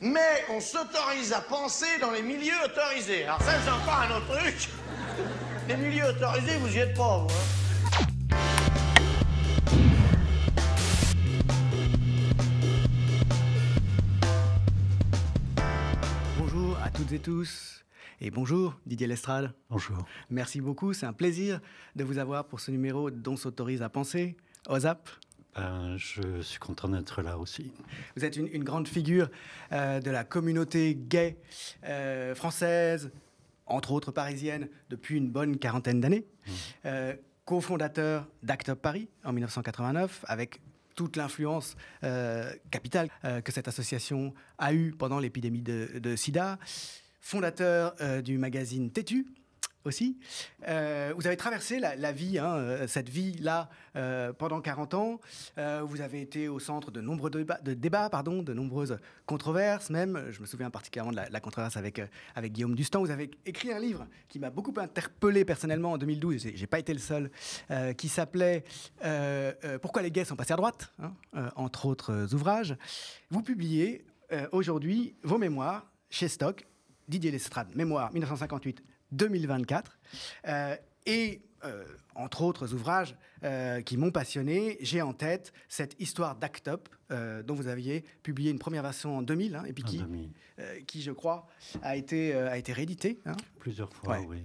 mais on s'autorise à penser dans les milieux autorisés. Alors ça, c'est encore un autre truc. Les milieux autorisés, vous y êtes pas, vous, hein. Bonjour à toutes et tous. Et bonjour Didier Lestrade. Bonjour. Merci beaucoup, c'est un plaisir de vous avoir pour ce numéro d'On s'autorise à penser. OZAP. Je suis content d'être là aussi. Vous êtes une grande figure de la communauté gay française, entre autres parisienne, depuis une bonne quarantaine d'années. Cofondateur d'Act Up Paris en 1989, avec toute l'influence capitale que cette association a eue pendant l'épidémie de sida. Fondateur du magazine Têtu aussi. Vous avez traversé la vie, cette vie-là, pendant 40 ans. Vous avez été au centre de nombreux débats, de nombreuses controverses même. Je me souviens particulièrement de la controverse avec Guillaume Dustan. Vous avez écrit un livre qui m'a beaucoup interpellé personnellement en 2012, j'ai pas été le seul, qui s'appelait « Pourquoi les gays sont passés à droite ?» entre autres ouvrages. Vous publiez aujourd'hui vos mémoires chez Stock, Didier Lestrade, Mémoires 1958-2024, et entre autres ouvrages qui m'ont passionné, j'ai en tête cette histoire d'Act Up dont vous aviez publié une première version en 2000, et puis qui, je crois, a été réédité. Plusieurs fois, ouais. Oui.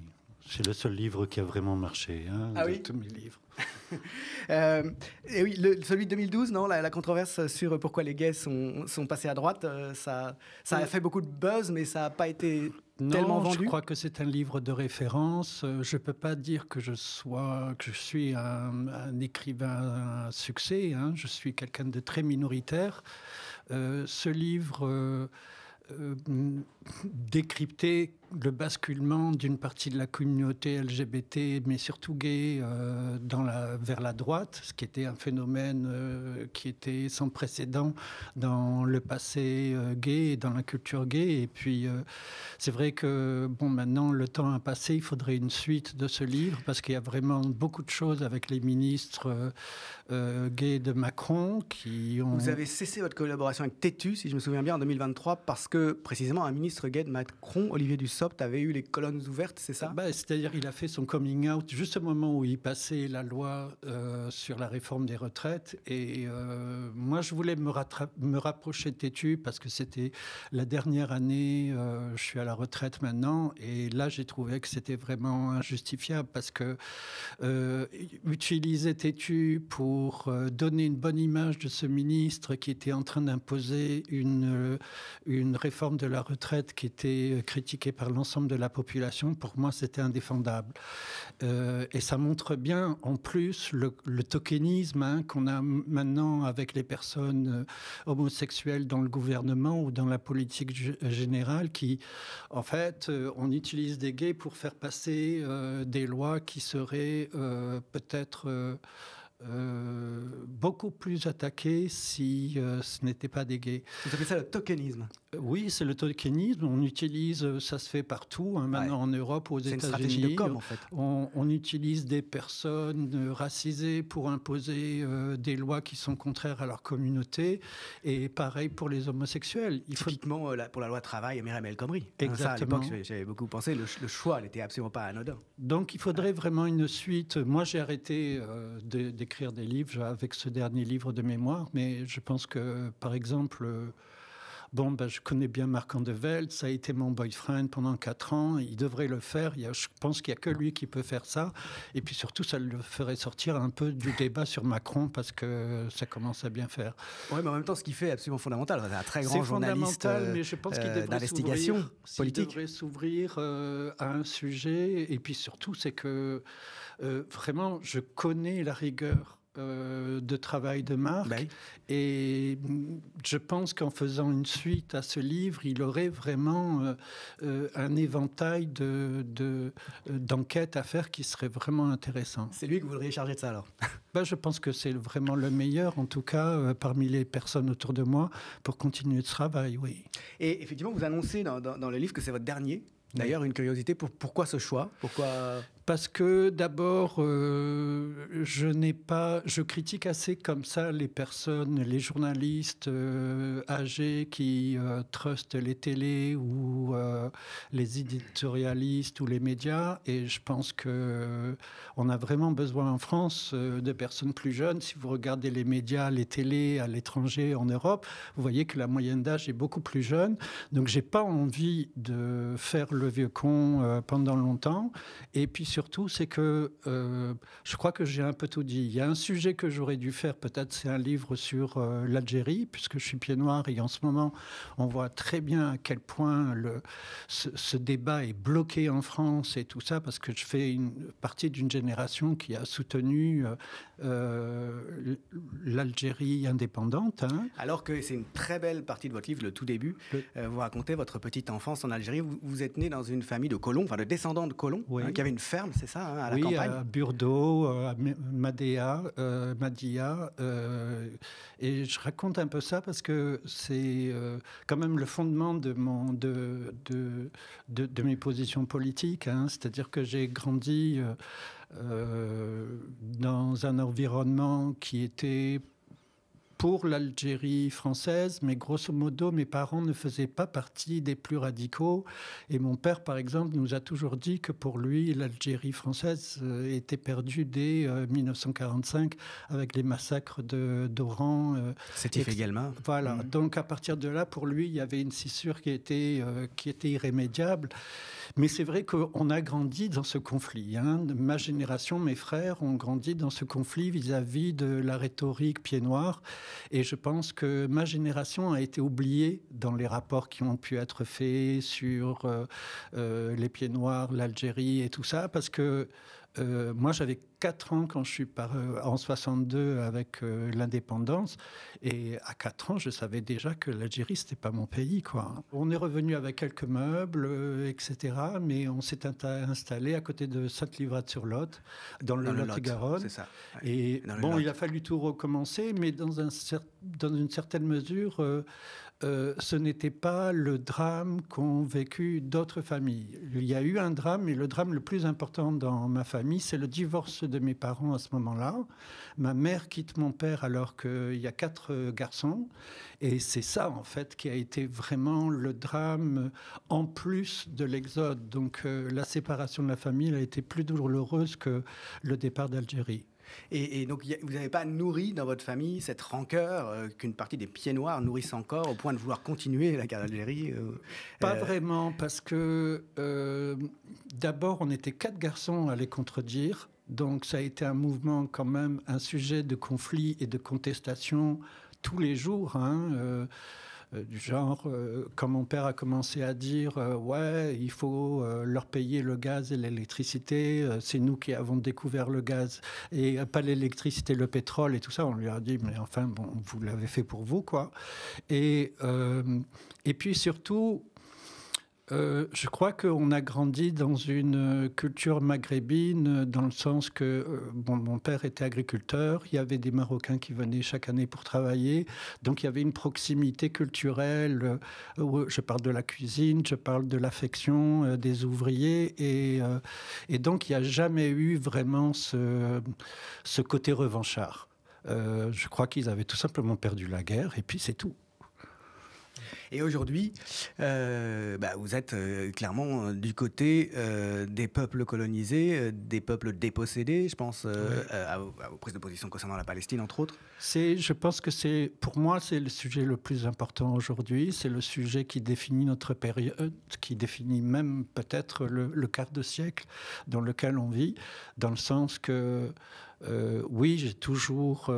C'est le seul livre qui a vraiment marché de tous mes livres. Et oui, celui de 2012, non, la controverse sur pourquoi les gays sont passés à droite, ça a fait beaucoup de buzz, mais ça n'a pas été tellement vendu. Je crois que c'est un livre de référence. Je ne peux pas dire que je suis un écrivain à succès. Je suis quelqu'un de très minoritaire. Ce livre décryptait le basculement d'une partie de la communauté LGBT, mais surtout gay, vers la droite, ce qui était un phénomène qui était sans précédent dans le passé gay et dans la culture gay. Et puis, c'est vrai que, maintenant, le temps a passé, il faudrait une suite de ce livre, parce qu'il y a vraiment beaucoup de choses avec les ministres gays de Macron qui ont... Vous avez cessé votre collaboration avec Têtu, si je me souviens bien, en 2023, parce que, précisément, un ministre gay de Macron, Olivier Dussopt, avait eu les colonnes ouvertes, c'est ça ? C'est-à-dire qu'il a fait son coming out juste au moment où il passait la loi sur la réforme des retraites. Et moi, je voulais me rapprocher de Têtu parce que c'était la dernière année, je suis à la retraite maintenant, et là, j'ai trouvé que c'était vraiment injustifiable parce que utiliser Têtu pour donner une bonne image de ce ministre qui était en train d'imposer une réforme de la retraite qui était critiquée par l'ensemble de la population, pour moi, c'était indéfendable. Et ça montre bien, en plus, le tokenisme qu'on a maintenant avec les personnes homosexuelles dans le gouvernement ou dans la politique générale, qui, en fait, on utilise des gays pour faire passer des lois qui seraient peut-être... beaucoup plus attaqué si ce n'était pas des gays. Vous appelez ça le tokenisme ? Oui, c'est le tokenisme. On utilise, ça se fait partout, maintenant en Europe, aux États-Unis. C'est une stratégie de com, en fait. On utilise des personnes racisées pour imposer des lois qui sont contraires à leur communauté. Et pareil pour les homosexuels. Typiquement, pour la loi travail, Myriam El Khomri. Exactement. Ça, à l'époque, j'avais beaucoup pensé. Le choix n'était absolument pas anodin. Donc, il faudrait vraiment une suite. Moi, j'ai arrêté d'écrire des livres avec ce dernier livre de mémoire, mais je pense que, par exemple, je connais bien Marc Andevelt, ça a été mon boyfriend pendant 4 ans, il devrait le faire, je pense qu'il n'y a que lui qui peut faire ça, et puis surtout, ça le ferait sortir un peu du débat sur Macron, parce que ça commence à bien faire. Oui, mais en même temps, ce qu'il fait est absolument fondamental. C'est un très grand journaliste mais je pense qu'il d'investigation politique. Il devrait s'ouvrir à un sujet, et puis surtout, c'est que vraiment, je connais la rigueur de travail de Marc, et je pense qu'en faisant une suite à ce livre, il aurait vraiment un éventail d'enquêtes à faire qui serait vraiment intéressant. C'est lui que vous voudriez charger de ça alors? Je pense que c'est vraiment le meilleur, en tout cas parmi les personnes autour de moi, pour continuer ce travail, oui. Et effectivement, vous annoncez dans le livre que c'est votre dernier. D'ailleurs, une curiosité, pourquoi ce choix? Parce que d'abord, je critique assez comme ça les personnes, les journalistes âgés qui trustent les télés ou les éditorialistes ou les médias. Et je pense qu'on a vraiment besoin en France de personnes plus jeunes. Si vous regardez les médias, les télés à l'étranger, en Europe, vous voyez que la moyenne d'âge est beaucoup plus jeune. Donc, j'ai pas envie de faire le vieux con pendant longtemps. Et puis surtout, c'est que je crois que j'ai un peu tout dit. Il y a un sujet que j'aurais dû faire, peut-être c'est un livre sur l'Algérie, puisque je suis pied noir et en ce moment, on voit très bien à quel point ce débat est bloqué en France et tout ça, parce que je fais partie d'une génération qui a soutenu l'Algérie indépendante. Hein. Alors que c'est une très belle partie de votre livre, le tout début. Vous racontez votre petite enfance en Algérie. Vous êtes né dans une famille de colons, enfin de descendants de colons, oui. Qui avait une ferme, c'est ça, à la campagne. Oui, à Burdo, à Madia. Et je raconte un peu ça parce que c'est quand même le fondement de mes positions politiques. Hein. C'est-à-dire que j'ai grandi dans un environnement qui était pour l'Algérie française, mais grosso modo, mes parents ne faisaient pas partie des plus radicaux. Et mon père, par exemple, nous a toujours dit que pour lui, l'Algérie française était perdue dès 1945 avec les massacres d'Oran. Sétif également. Voilà. Donc, à partir de là, pour lui, il y avait une scissure qui était irrémédiable. Mais c'est vrai qu'on a grandi dans ce conflit. Hein. Ma génération, mes frères, ont grandi dans ce conflit vis-à-vis de la rhétorique pied noir. Et je pense que ma génération a été oubliée dans les rapports qui ont pu être faits sur les pieds noirs, l'Algérie et tout ça, parce que moi, j'avais 4 ans quand je suis en 62 avec l'indépendance. Et à 4 ans, je savais déjà que l'Algérie, c'était pas mon pays, quoi. On est revenu avec quelques meubles, etc. Mais on s'est installé à côté de Sainte-Livrade-sur-Lot, dans le Lot-et-Garonne. C'est ça. Ouais. Et bon, il a fallu tout recommencer, mais dans une certaine mesure... ce n'était pas le drame qu'ont vécu d'autres familles. Il y a eu un drame, mais le drame le plus important dans ma famille, c'est le divorce de mes parents à ce moment-là. Ma mère quitte mon père alors qu'il y a 4 garçons. Et c'est ça, en fait, qui a été vraiment le drame en plus de l'exode. Donc la séparation de la famille a été plus douloureuse que le départ d'Algérie. Et donc, vous n'avez pas nourri dans votre famille cette rancœur qu'une partie des pieds noirs nourrissent encore au point de vouloir continuer la guerre d'Algérie Pas vraiment, parce que d'abord, on était 4 garçons à les contredire. Donc, ça a été un mouvement quand même, un sujet de conflit et de contestation tous les jours. Hein, du genre, quand mon père a commencé à dire ouais, il faut leur payer le gaz et l'électricité, c'est nous qui avons découvert le gaz et pas l'électricité, le pétrole et tout ça, on lui a dit mais enfin bon, vous l'avez fait pour vous, quoi. Et puis surtout, je crois qu'on a grandi dans une culture maghrébine, dans le sens que mon père était agriculteur, il y avait des Marocains qui venaient chaque année pour travailler, donc il y avait une proximité culturelle. Je parle de la cuisine, je parle de l'affection des ouvriers, et donc il n'y a jamais eu vraiment ce côté revanchard. Je crois qu'ils avaient tout simplement perdu la guerre, et puis c'est tout. Et aujourd'hui, vous êtes clairement du côté des peuples colonisés, des peuples dépossédés. Je pense à vos prises de position concernant la Palestine, entre autres. Je pense que pour moi, c'est le sujet le plus important aujourd'hui. C'est le sujet qui définit notre période, qui définit même peut-être le quart de siècle dans lequel on vit, dans le sens que oui, j'ai toujours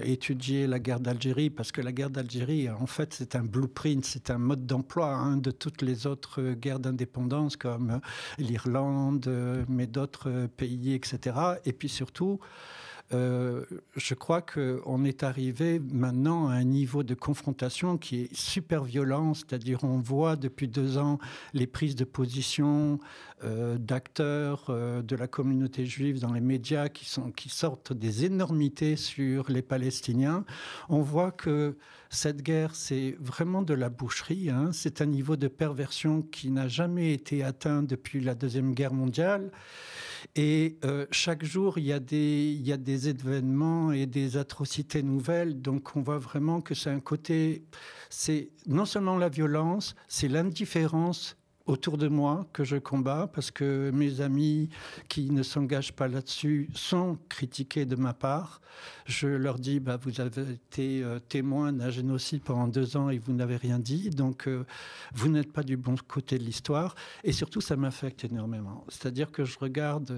étudié la guerre d'Algérie, parce que la guerre d'Algérie, en fait, c'est un blueprint, c'est un mode d'emploi de toutes les autres guerres d'indépendance, comme l'Irlande, mais d'autres pays, etc. Et puis surtout, je crois qu'on est arrivé maintenant à un niveau de confrontation qui est super violent, c'est-à-dire on voit depuis 2 ans les prises de position d'acteurs de la communauté juive dans les médias qui sortent des énormités sur les Palestiniens. On voit que cette guerre, c'est vraiment de la boucherie. C'est un niveau de perversion qui n'a jamais été atteint depuis la Deuxième Guerre mondiale. Et chaque jour, il y a des événements et des atrocités nouvelles. Donc, on voit vraiment que c'est un côté... C'est non seulement la violence, c'est l'indifférence autour de moi que je combats, parce que mes amis qui ne s'engagent pas là-dessus sont critiqués de ma part. Je leur dis, vous avez été témoin d'un génocide pendant 2 ans et vous n'avez rien dit, donc vous n'êtes pas du bon côté de l'histoire. Et surtout, ça m'affecte énormément. C'est-à-dire que je regarde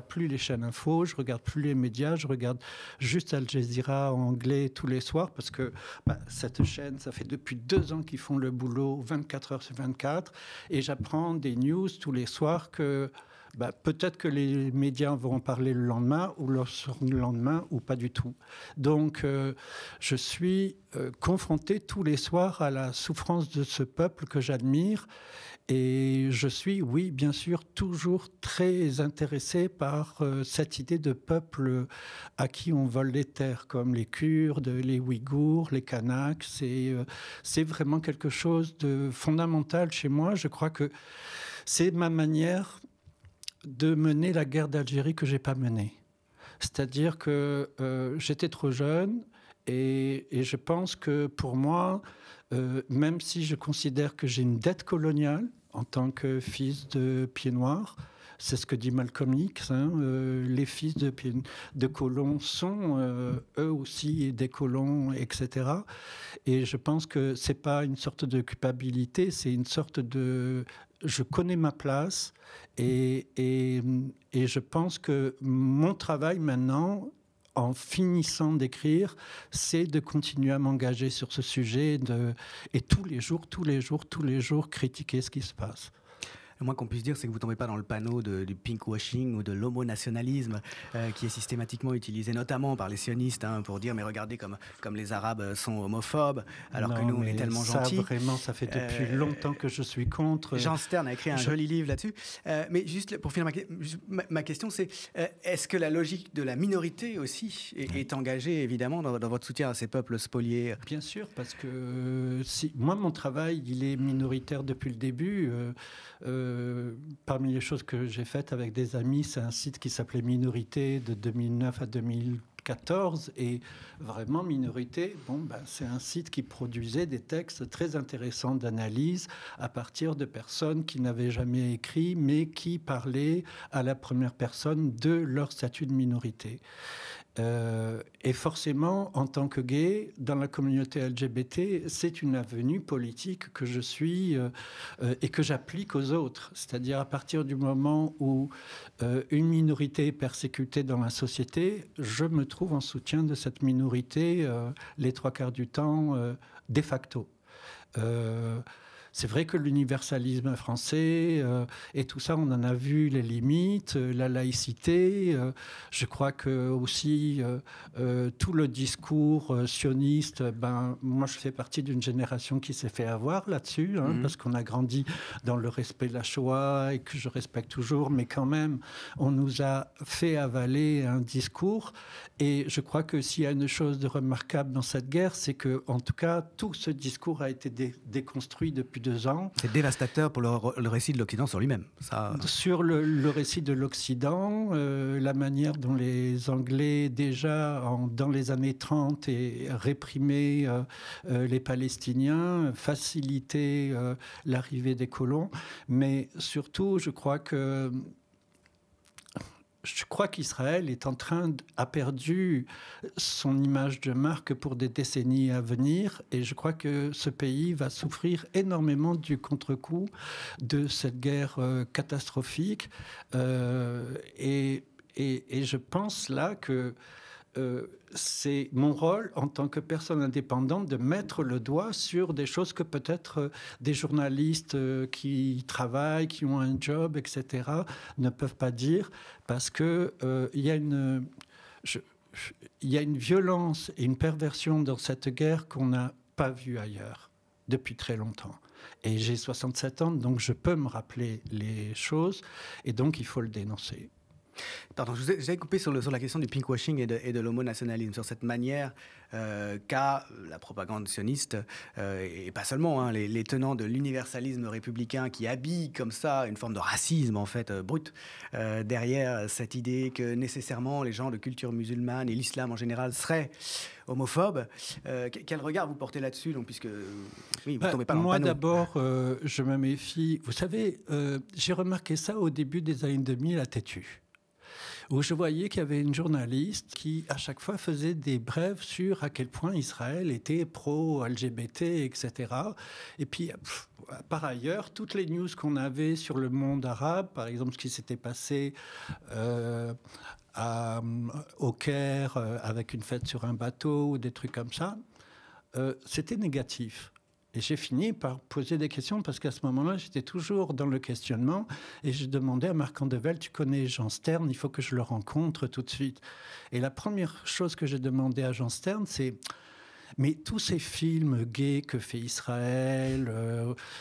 plus les chaînes info, je regarde plus les médias, je regarde juste Al Jazeera en anglais tous les soirs, parce que cette chaîne, ça fait depuis 2 ans qu'ils font le boulot 24 heures sur 24, et j'apprends des news tous les soirs que peut-être que les médias vont en parler le lendemain ou le lendemain ou pas du tout. Donc, je suis confronté tous les soirs à la souffrance de ce peuple que j'admire. Et je suis, oui, bien sûr, toujours très intéressé par cette idée de peuple à qui on vole les terres, comme les Kurdes, les Ouïghours, les Kanaks. C'est vraiment quelque chose de fondamental chez moi. Je crois que c'est ma manière de mener la guerre d'Algérie que je n'ai pas menée. C'est-à-dire que j'étais trop jeune et je pense que pour moi, même si je considère que j'ai une dette coloniale en tant que fils de pieds noirs, c'est ce que dit Malcolm X, les fils de colons sont eux aussi des colons, etc. Et je pense que ce n'est pas une sorte de culpabilité, c'est une sorte de... Je connais ma place et je pense que mon travail maintenant, en finissant d'écrire, c'est de continuer à m'engager sur ce sujet et tous les jours, critiquer ce qui se passe. Le moins qu'on puisse dire, c'est que vous ne tombez pas dans le panneau du pinkwashing ou de l'homonationalisme qui est systématiquement utilisé, notamment par les sionistes, pour dire mais regardez comme les Arabes sont homophobes, alors non, que nous on est tellement gentils. Vraiment, ça fait depuis longtemps que je suis contre. Jean Stern a écrit un joli livre là-dessus. Mais juste pour finir, ma question, c'est est-ce que la logique de la minorité aussi est engagée évidemment dans votre soutien à ces peuples spoliés? Bien sûr, parce que moi mon travail il est minoritaire depuis le début. Parmi les choses que j'ai faites avec des amis, c'est un site qui s'appelait Minorité de 2009 à 2014. Et vraiment, Minorité, c'est un site qui produisait des textes très intéressants d'analyse à partir de personnes qui n'avaient jamais écrit, mais qui parlaient à la première personne de leur statut de minorité. Et forcément, en tant que gay, dans la communauté LGBT, c'est une avenue politique que je suis et que j'applique aux autres. C'est-à-dire à partir du moment où une minorité est persécutée dans la société, je me trouve en soutien de cette minorité les 3/4 du temps de facto. C'est vrai que l'universalisme français et tout ça, on en a vu les limites, la laïcité. Je crois que aussi tout le discours sioniste, moi je fais partie d'une génération qui s'est fait avoir là-dessus, parce qu'on a grandi dans le respect de la Shoah et que je respecte toujours, mais quand même, on nous a fait avaler un discours. Et je crois que s'il y a une chose de remarquable dans cette guerre, c'est que, en tout cas, tout ce discours a été déconstruit depuis 2 ans. C'est dévastateur pour le récit de l'Occident sur lui-même. Ça... Sur le récit de l'Occident, la manière dont les Anglais, déjà dans les années 30, réprimaient les Palestiniens, facilitaient l'arrivée des colons. Mais surtout, je crois qu'Israël a perdu son image de marque pour des décennies à venir, et je crois que ce pays va souffrir énormément du contre-coup de cette guerre catastrophique. Et je pense là que c'est mon rôle en tant que personne indépendante de mettre le doigt sur des choses que peut-être des journalistes qui travaillent, qui ont un job, etc., ne peuvent pas dire, parce que il y a une violence et une perversion dans cette guerre qu'on n'a pas vue ailleurs depuis très longtemps. Et j'ai 67 ans, donc je peux me rappeler les choses, et donc il faut le dénoncer. Pardon, je vous ai coupé sur la question du pinkwashing et de l'homonationalisme, sur cette manière qu'a la propagande sioniste, et pas seulement, hein, les tenants de l'universalisme républicain qui habillent comme ça une forme de racisme, en fait, brut, derrière cette idée que nécessairement les gens de culture musulmane et l'islam en général seraient homophobes. Quel regard vous portez là-dessus, donc, puisque oui, vous tombez pas dans le Moi, panneau. d'abord, je me méfie. Vous savez, j'ai remarqué ça au début des années 2000 à Tétu, où je voyais qu'il y avait une journaliste qui, à chaque fois, faisait des brèves sur à quel point Israël était pro-LGBT, etc. Et puis, par ailleurs, toutes les news qu'on avait sur le monde arabe, par exemple, ce qui s'était passé au Caire avec une fête sur un bateau ou des trucs comme ça, c'était négatif. Et j'ai fini par poser des questions parce qu'à ce moment-là, j'étais toujours dans le questionnement et je demandais à Marc Andevelle, tu connais Jean Stern, il faut que je le rencontre tout de suite. Et la première chose que j'ai demandé à Jean Stern, c'est mais tous ces films gays que fait Israël,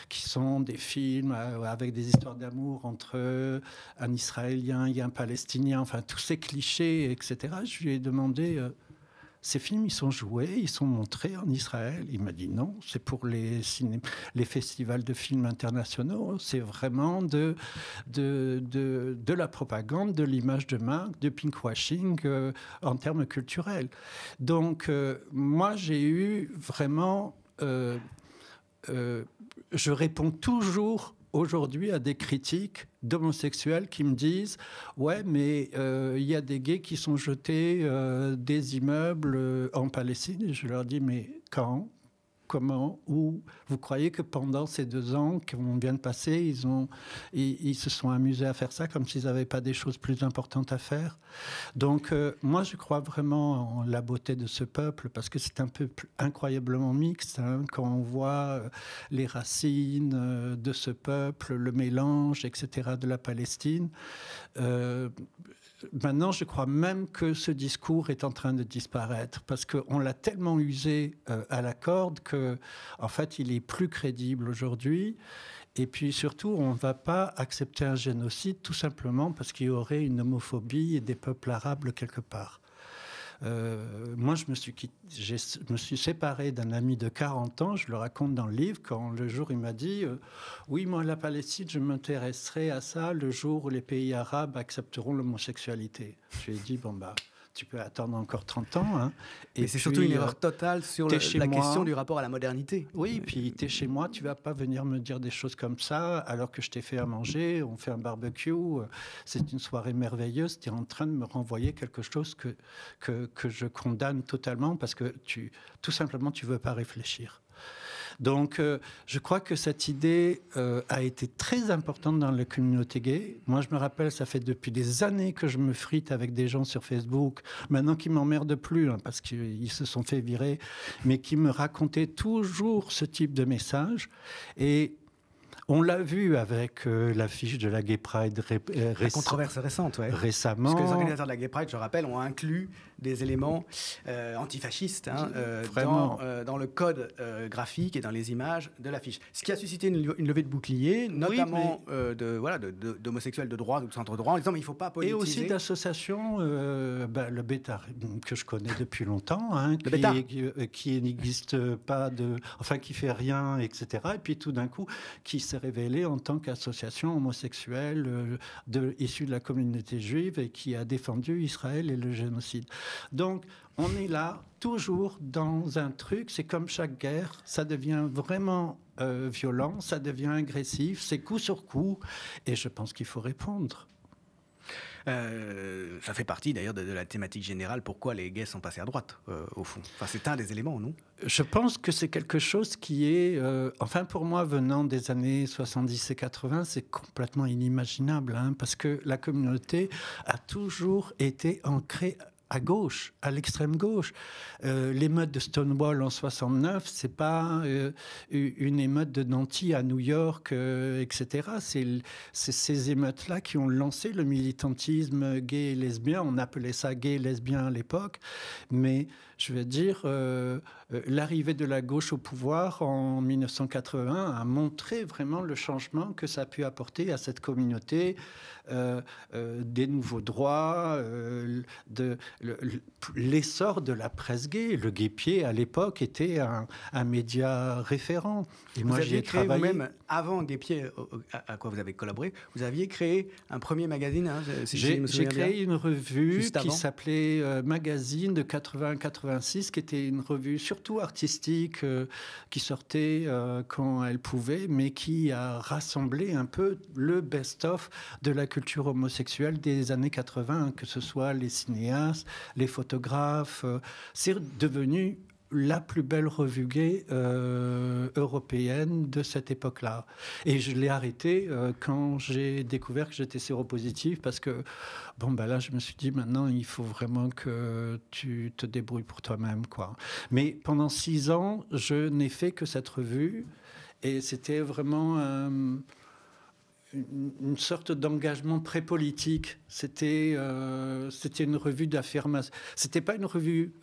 qui sont des films avec des histoires d'amour entre un Israélien et un Palestinien, enfin tous ces clichés, etc., je lui ai demandé... ces films, ils sont joués, ils sont montrés en Israël. Il m'a dit non, c'est pour les festivals de films internationaux. C'est vraiment de la propagande, de l'image de marque, de pinkwashing en termes culturels. Donc, moi, j'ai eu vraiment... je réponds toujours aujourd'hui à des critiques d'homosexuels qui me disent « Ouais, mais il y a des gays qui sont jetés des immeubles en Palestine. » Et je leur dis « Mais quand ? Comment ? Où ? Vous croyez que pendant ces 2 ans qu'on vient de passer, ils se sont amusés à faire ça comme s'ils n'avaient pas des choses plus importantes à faire ? Donc, moi, je crois vraiment en la beauté de ce peuple parce que c'est un peuple incroyablement mixte. Hein, quand on voit les racines de ce peuple, le mélange, etc., de la Palestine. Maintenant, je crois même que ce discours est en train de disparaître parce qu'on l'a tellement usé à la corde que, en fait, il est plus crédible aujourd'hui. Et puis surtout, on ne va pas accepter un génocide tout simplement parce qu'il y aurait une homophobie des peuples arabes quelque part. Moi, je me suis séparé d'un ami de 40 ans, je le raconte dans le livre, quand le jour il m'a dit oui, moi, la Palestine, je m'intéresserai à ça le jour où les pays arabes accepteront l'homosexualité. Je lui ai dit, bon, bah, tu peux attendre encore 30 ans. Hein. Et c'est surtout une erreur totale sur la question du rapport à la modernité. Oui, puis tu es chez moi, tu vas pas venir me dire des choses comme ça alors que je t'ai fait à manger, on fait un barbecue, c'est une soirée merveilleuse, tu es en train de me renvoyer quelque chose que je condamne totalement parce que tout simplement, tu veux pas réfléchir. Donc, je crois que cette idée a été très importante dans la communauté gay. Moi, je me rappelle, ça fait depuis des années que je me frite avec des gens sur Facebook, maintenant qui m'emmerdent plus, hein, parce qu'ils se sont fait virer, mais qui me racontaient toujours ce type de message. Et on l'a vu avec l'affiche de la Gay Pride la controverse récente, ouais. Récemment. Parce que les organisateurs de la Gay Pride, je rappelle, ont inclus des éléments antifascistes dans le code graphique et dans les images de l'affiche. Ce qui a suscité une levée de boucliers, notamment d'homosexuels de droite ou de centre droit, en disant mais il ne faut pas politiser. Et aussi d'associations, le Beta, que je connais depuis longtemps, hein, qui n'existe pas, enfin qui fait rien, etc. Et puis tout d'un coup, qui s'est révélé en tant qu'association homosexuelle issue de la communauté juive et qui a défendu Israël et le génocide. Donc, on est là, toujours dans un truc, c'est comme chaque guerre, ça devient vraiment violent, ça devient agressif, c'est coup sur coup, et je pense qu'il faut répondre. Ça fait partie d'ailleurs de la thématique générale, pourquoi les gays sont passés à droite, au fond. Enfin, c'est un des éléments, non ? Je pense que c'est quelque chose qui est, enfin pour moi, venant des années 70 et 80, c'est complètement inimaginable, hein, parce que la communauté a toujours été ancrée à gauche, à l'extrême gauche. L'émeute de Stonewall en 69, c'est pas une émeute de Nanty à New York, etc. C'est ces émeutes-là qui ont lancé le militantisme gay et lesbien. On appelait ça gay et lesbien à l'époque, mais je vais dire, l'arrivée de la gauche au pouvoir en 1980 a montré vraiment le changement que ça a pu apporter à cette communauté, des nouveaux droits, l'essor de la presse gay. Le Guêpier, à l'époque, était un média référent. Et moi, j'y ai travaillé. Vous-même, avant Guêpier, à quoi vous avez collaboré, vous aviez créé un premier magazine. Hein, j'ai créé une revue qui s'appelait Magazine de 80-86, qui était une revue surtout artistique, qui sortait quand elle pouvait, mais qui a rassemblé un peu le best-of de la culture homosexuelle des années 80, que ce soit les cinéastes, les photographes. C'est devenu la plus belle revue gay européenne de cette époque-là. Et je l'ai arrêté quand j'ai découvert que j'étais séropositif, parce que, là, je me suis dit, maintenant, il faut vraiment que tu te débrouilles pour toi-même, quoi. Mais pendant 6 ans, je n'ai fait que cette revue, et c'était vraiment une sorte d'engagement pré-politique. C'était une revue d'affirmation. C'était pas une revue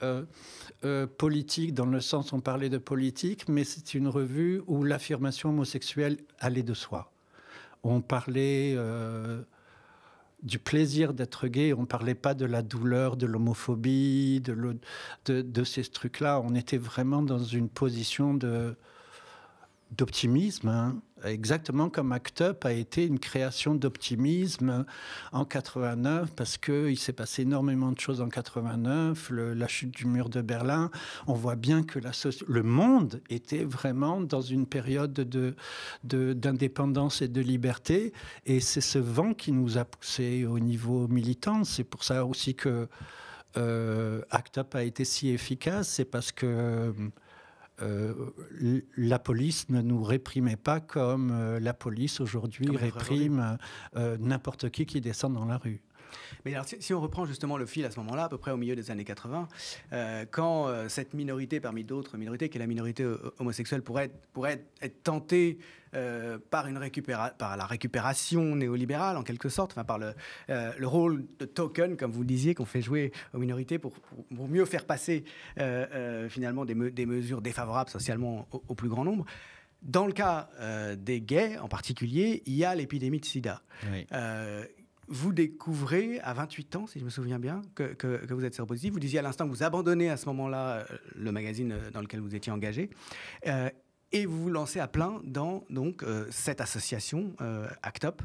politique dans le sens où on parlait de politique, mais c'est une revue où l'affirmation homosexuelle allait de soi. On parlait du plaisir d'être gay, on parlait pas de la douleur, de l'homophobie, de ces trucs-là. On était vraiment dans une position d'optimisme, hein. Exactement comme ACT UP a été une création d'optimisme en 89, parce qu'il s'est passé énormément de choses en 89, la chute du mur de Berlin. On voit bien que le monde était vraiment dans une période d'indépendance et de liberté, et c'est ce vent qui nous a poussé au niveau militant. C'est pour ça aussi que ACT UP a été si efficace, c'est parce que la police ne nous réprimait pas comme la police aujourd'hui réprime n'importe qui descend dans la rue. Mais alors, si on reprend justement le fil à ce moment-là, à peu près au milieu des années 80, quand cette minorité, parmi d'autres minorités, qui est la minorité homosexuelle, pourrait être tentée par la récupération néolibérale, en quelque sorte, enfin, par le rôle de token, comme vous le disiez, qu'on fait jouer aux minorités pour mieux faire passer finalement des mesures défavorables socialement au plus grand nombre. Dans le cas des gays, en particulier, il y a l'épidémie de sida. Oui. Vous découvrez à 28 ans, si je me souviens bien, que vous êtes séropositif. Vous disiez à l'instant que vous abandonnez à ce moment-là le magazine dans lequel vous étiez engagé. Et vous vous lancez à plein dans cette association ACT UP,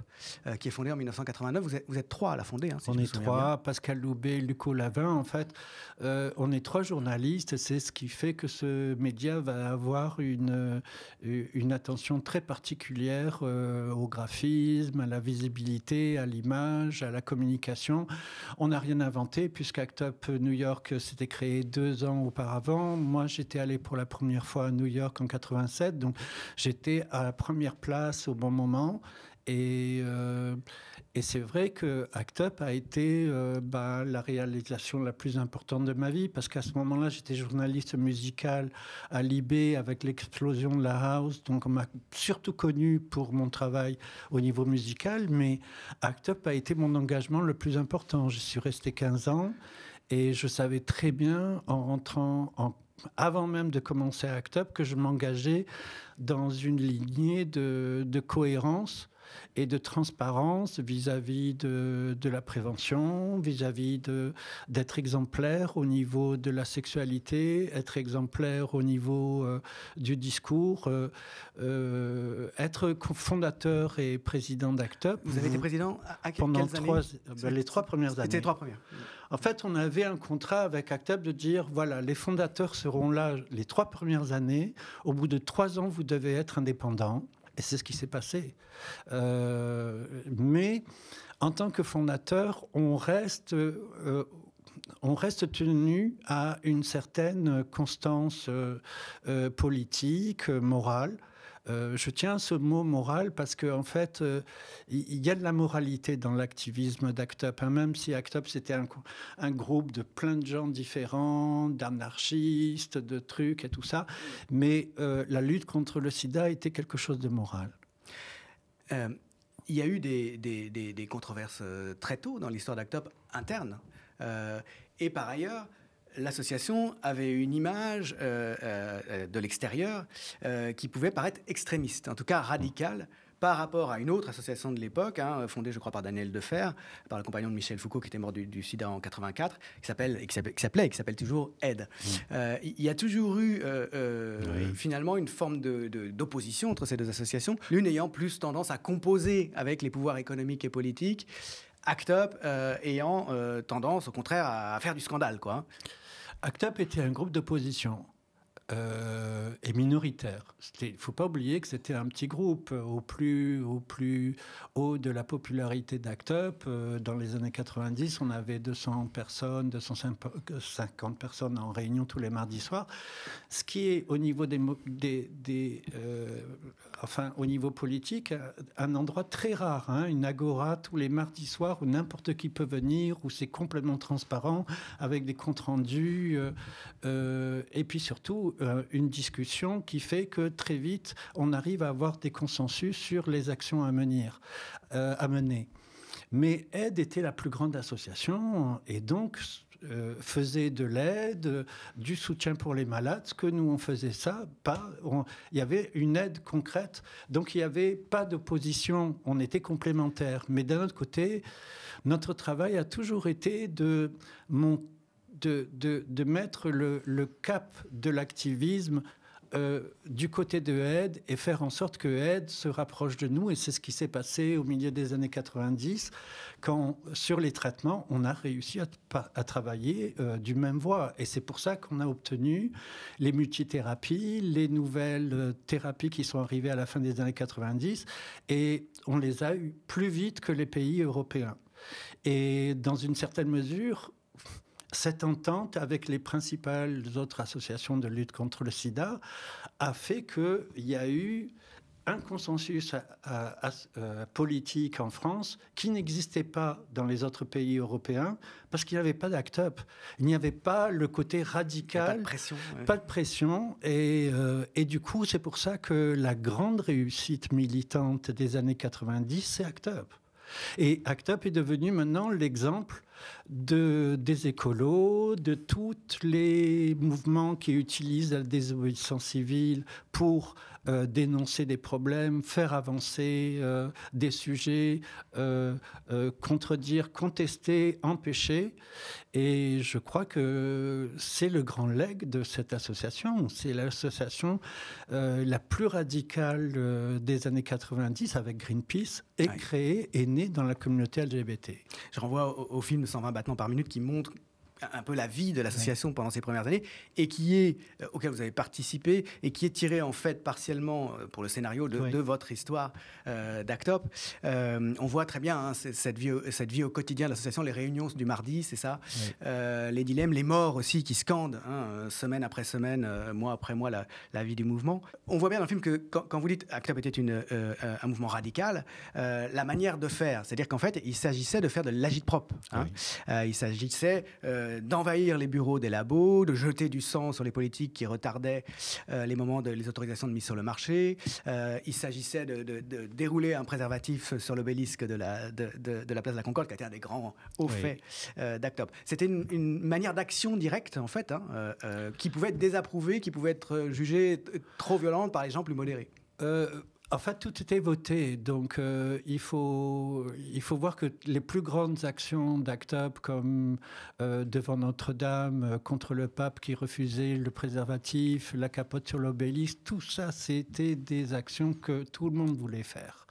qui est fondée en 1989. Vous êtes 3 à la fonder. Hein, si on est 3, Pascal Loubet, Luco Lavin. En fait, on est 3 journalistes. C'est ce qui fait que ce média va avoir une attention très particulière au graphisme, à la visibilité, à l'image, à la communication. On n'a rien inventé, puisque ACT UP New York s'était créé 2 ans auparavant. Moi, j'étais allé pour la première fois à New York en 87. Donc j'étais à la première place au bon moment, et c'est vrai que ACT UP a été la réalisation la plus importante de ma vie, parce qu'à ce moment-là j'étais journaliste musical à Libé avec l'explosion de la house, donc on m'a surtout connu pour mon travail au niveau musical, mais ACT UP a été mon engagement le plus important. Je suis resté 15 ans et je savais très bien, en rentrant avant même de commencer à ACT UP, que je m'engageais dans une lignée de cohérence et de transparence vis-à-vis de la prévention, vis-à-vis d'être exemplaire au niveau de la sexualité, être exemplaire au niveau du discours, être fondateur et président d'ACT UP. Vous avez été président pendant les 3 premières années. C'était les 3 premières. En fait, on avait un contrat avec ACT UP de dire, voilà, les fondateurs seront là les 3 premières années. Au bout de 3 ans, vous devez être indépendant. Et c'est ce qui s'est passé. Mais en tant que fondateur, on reste tenu à une certaine constance politique, morale. Je tiens à ce mot moral parce qu'en fait, il y a de la moralité dans l'activisme d'ACT UP. Hein, même si ACT UP, c'était un groupe de plein de gens différents, d'anarchistes, de trucs et tout ça. Mais la lutte contre le sida était quelque chose de moral. Il y a eu des controverses très tôt dans l'histoire d'ACT UP interne. Et par ailleurs, l'association avait une image de l'extérieur qui pouvait paraître extrémiste, en tout cas radicale, par rapport à une autre association de l'époque, fondée, je crois, par Daniel Defer, par le compagnon de Michel Foucault, qui était mort du sida en 84, qui s'appelle toujours Aide. Il y a toujours eu, finalement, une forme d'opposition entre ces deux associations, l'une ayant plus tendance à composer avec les pouvoirs économiques et politiques, ACT UP ayant tendance, au contraire, à faire du scandale, quoi. ACT UP était un groupe d'opposition. Et minoritaire. Il ne faut pas oublier que c'était un petit groupe au plus haut de la popularité d'ACT UP. Dans les années 90, on avait 200 personnes, 250 personnes en réunion tous les mardis soirs. Ce qui est au niveau au niveau politique, un endroit très rare, une agora tous les mardis soirs où n'importe qui peut venir, où c'est complètement transparent, avec des comptes rendus, et puis surtout une discussion qui fait que très vite, on arrive à avoir des consensus sur les actions à mener. Mais Aide était la plus grande association et donc faisait de l'aide, du soutien pour les malades. Ce que nous, on faisait ça, il y avait une aide concrète. Donc, il n'y avait pas d'opposition. On était complémentaires. Mais d'un autre côté, notre travail a toujours été de mettre le cap de l'activisme du côté de Aide et faire en sorte que Aide se rapproche de nous. Et c'est ce qui s'est passé au milieu des années 90, quand, sur les traitements, on a réussi à travailler du même voie. Et c'est pour ça qu'on a obtenu les multithérapies, les nouvelles thérapies qui sont arrivées à la fin des années 90. Et on les a eues plus vite que les pays européens. Et dans une certaine mesure, cette entente avec les principales autres associations de lutte contre le sida a fait qu'il y a eu un consensus politique en France qui n'existait pas dans les autres pays européens parce qu'il n'y avait pas d'ACT UP. Il n'y avait pas le côté radical. Pas de pression. Ouais. Pas de pression. Et du coup, c'est pour ça que la grande réussite militante des années 90, c'est ACT UP. Et ACT UP est devenu maintenant l'exemple des écolos, de tous les mouvements qui utilisent la désobéissance civile pour dénoncer des problèmes, faire avancer des sujets, contredire, contester, empêcher. Et je crois que c'est le grand legs de cette association. C'est l'association la plus radicale des années 90 avec Greenpeace, est créée et née dans la communauté LGBT. Je renvoie au film 120 battements par minute qui montre un peu la vie de l'association pendant ces premières années et auquel vous avez participé et qui est tiré en fait partiellement pour le scénario de votre histoire d'ACT UP. On voit très bien cette vie au quotidien de l'association, les réunions du mardi, c'est ça, les dilemmes, les morts aussi qui scandent semaine après semaine, mois après mois la vie du mouvement. On voit bien dans le film que quand vous dites ACT UP était un mouvement radical, la manière de faire, c'est-à-dire qu'en fait il s'agissait de faire de l'agit-prop. Il s'agissait d'envahir les bureaux des labos, de jeter du sang sur les politiques qui retardaient les autorisations de mise sur le marché. Il s'agissait de dérouler un préservatif sur l'obélisque de la place de la Concorde, qui a été un des grands hauts faits d'ACT UP. C'était une manière d'action directe, en fait, qui pouvait être désapprouvée, qui pouvait être jugée trop violente par les gens plus modérés. En fait, tout était voté. Donc, il faut voir que les plus grandes actions d'ACT UP, comme devant Notre-Dame, contre le pape qui refusait le préservatif, la capote sur l'obélisque, tout ça, c'était des actions que tout le monde voulait faire.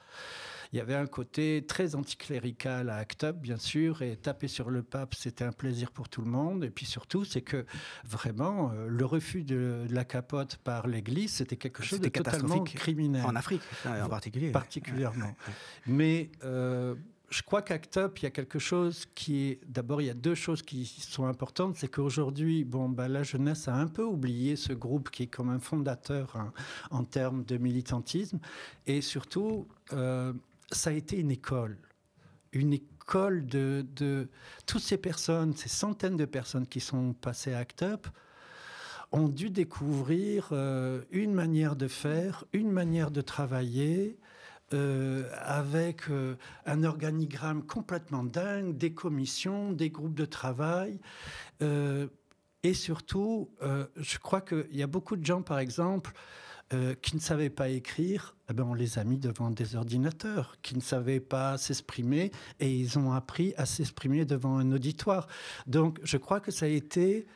Il y avait un côté très anticlérical à ACT UP, bien sûr, et taper sur le pape, c'était un plaisir pour tout le monde. Et puis surtout, c'est que vraiment, le refus de la capote par l'Église, c'était quelque chose de totalement criminel. En Afrique, en particulier. Particulièrement. Mais je crois qu'ACT UP, il y a quelque chose qui est... D'abord, il y a deux choses qui sont importantes. C'est qu'aujourd'hui, la jeunesse a un peu oublié ce groupe qui est comme un fondateur en termes de militantisme. Et surtout... ça a été une école de toutes ces personnes, ces centaines de personnes qui sont passées à ACT UP ont dû découvrir une manière de faire, une manière de travailler avec un organigramme complètement dingue, des commissions, des groupes de travail. Et surtout, je crois qu'il y a beaucoup de gens, par exemple, qui ne savaient pas écrire, on les a mis devant des ordinateurs, qui ne savaient pas s'exprimer, et ils ont appris à s'exprimer devant un auditoire. Donc, je crois que ça a été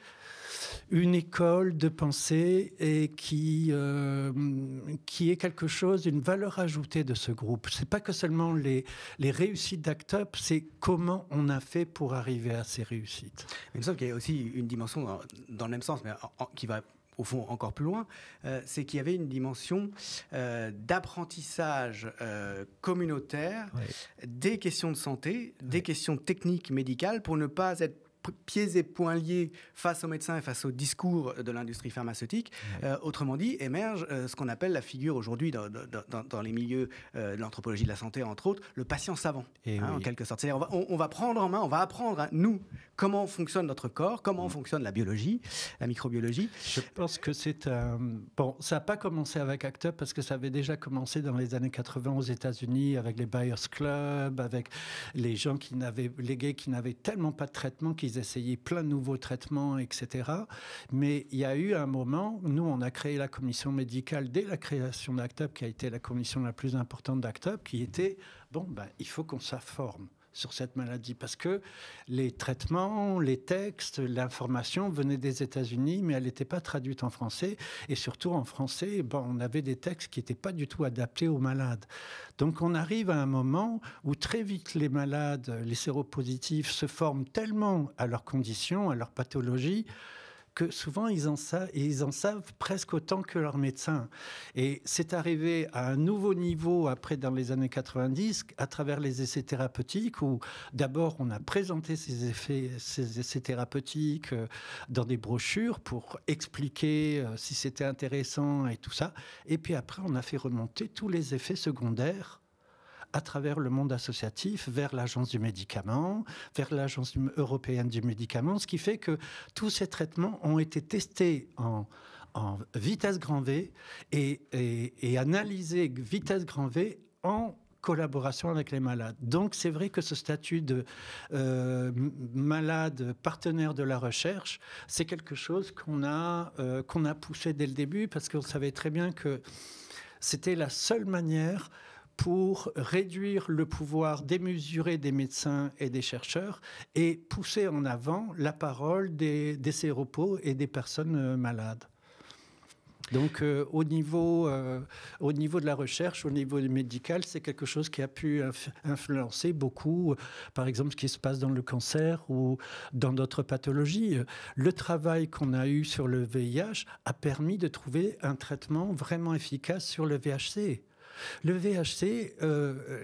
une école de pensée et qui est quelque chose, une valeur ajoutée de ce groupe. C'est pas que seulement les réussites d'Act Up, c'est comment on a fait pour arriver à ces réussites. Il me semble qu'il y a aussi une dimension dans le même sens, mais qui va au fond encore plus loin, c'est qu'il y avait une dimension d'apprentissage communautaire des questions de santé, des questions techniques médicales, pour ne pas être pieds et poings liés face aux médecins et face au discours de l'industrie pharmaceutique. Autrement dit, émerge ce qu'on appelle la figure aujourd'hui dans les milieux de l'anthropologie de la santé, entre autres, le patient savant, en quelque sorte. C'est-à-dire, on va prendre en main, on va apprendre à nous comment fonctionne notre corps, comment fonctionne la biologie, la microbiologie. Je pense que c'est un... Bon, ça n'a pas commencé avec ACT UP parce que ça avait déjà commencé dans les années 80 aux États-Unis avec les Buyers Club, avec les gens les gays qui n'avaient tellement pas de traitement qu'ils essayaient plein de nouveaux traitements, etc. Mais il y a eu un moment, nous on a créé la commission médicale dès la création d'ACT UP, qui a été la commission la plus importante d'ACT UP, qui était, il faut qu'on s'informe sur cette maladie, parce que les traitements, les textes, l'information venaient des États-Unis, mais elle n'était pas traduite en français, et surtout en français, on avait des textes qui n'étaient pas du tout adaptés aux malades. Donc on arrive à un moment où très vite les malades, les séropositifs, se forment tellement à leurs conditions, à leurs pathologies, que souvent ils en savent presque autant que leurs médecins. Et c'est arrivé à un nouveau niveau après, dans les années 90, à travers les essais thérapeutiques, où d'abord on a présenté ces essais thérapeutiques dans des brochures pour expliquer si c'était intéressant et tout ça. Et puis après on a fait remonter tous les effets secondaires à travers le monde associatif, vers l'Agence du médicament, vers l'Agence européenne du médicament, ce qui fait que tous ces traitements ont été testés en vitesse grand V et analysés vitesse grand V en collaboration avec les malades. Donc c'est vrai que ce statut de malade partenaire de la recherche, c'est quelque chose qu'on a poussé dès le début, parce qu'on savait très bien que c'était la seule manière pour réduire le pouvoir démesuré des médecins et des chercheurs et pousser en avant la parole des séropos et des personnes malades. Donc au niveau de la recherche, au niveau du médical, c'est quelque chose qui a pu influencer beaucoup, par exemple, ce qui se passe dans le cancer ou dans d'autres pathologies. Le travail qu'on a eu sur le VIH a permis de trouver un traitement vraiment efficace sur le VHC. Le VHC,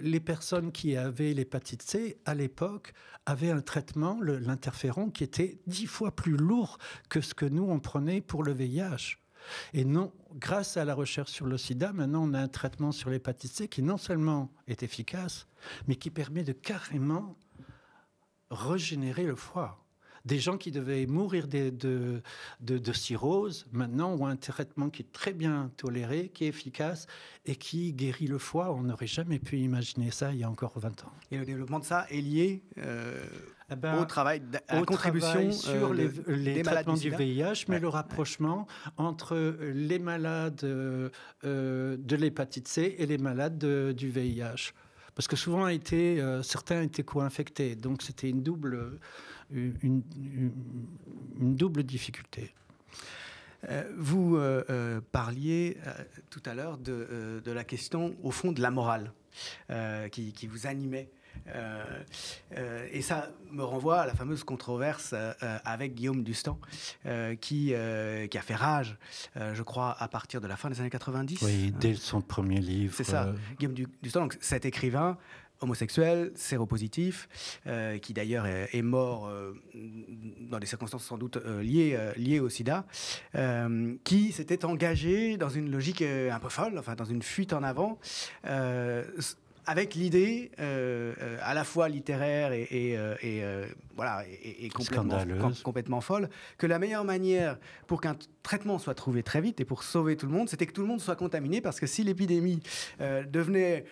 les personnes qui avaient l'hépatite C, à l'époque, avaient un traitement, l'interféron, qui était 10 fois plus lourd que ce que nous, on prenait pour le VIH. Et non, grâce à la recherche sur le sida, maintenant, on a un traitement sur l'hépatite C qui non seulement est efficace, mais qui permet de carrément régénérer le foie. Des gens qui devaient mourir de cirrhose, maintenant, ont un traitement qui est très bien toléré, qui est efficace et qui guérit le foie. On n'aurait jamais pu imaginer ça il y a encore 20 ans. Et le développement de ça est lié au travail, à la contribution sur les traitements du VIH, mais le rapprochement entre les malades de l'hépatite C et les malades du VIH. Parce que souvent, certains étaient co-infectés, donc c'était une double difficulté. Vous parliez tout à l'heure de la question, au fond, de la morale qui vous animait. Et ça me renvoie à la fameuse controverse avec Guillaume Dustan, qui a fait rage, je crois, à partir de la fin des années 90. Oui, dès son premier livre. C'est ça. Guillaume Dustan, donc, cet écrivain homosexuel, séropositif, qui d'ailleurs est mort dans des circonstances sans doute liées au sida, qui s'était engagé dans une logique un peu folle, enfin dans une fuite en avant, avec l'idée à la fois littéraire et complètement folle, que la meilleure manière pour qu'un traitement soit trouvé très vite et pour sauver tout le monde, c'était que tout le monde soit contaminé, parce que si l'épidémie devenait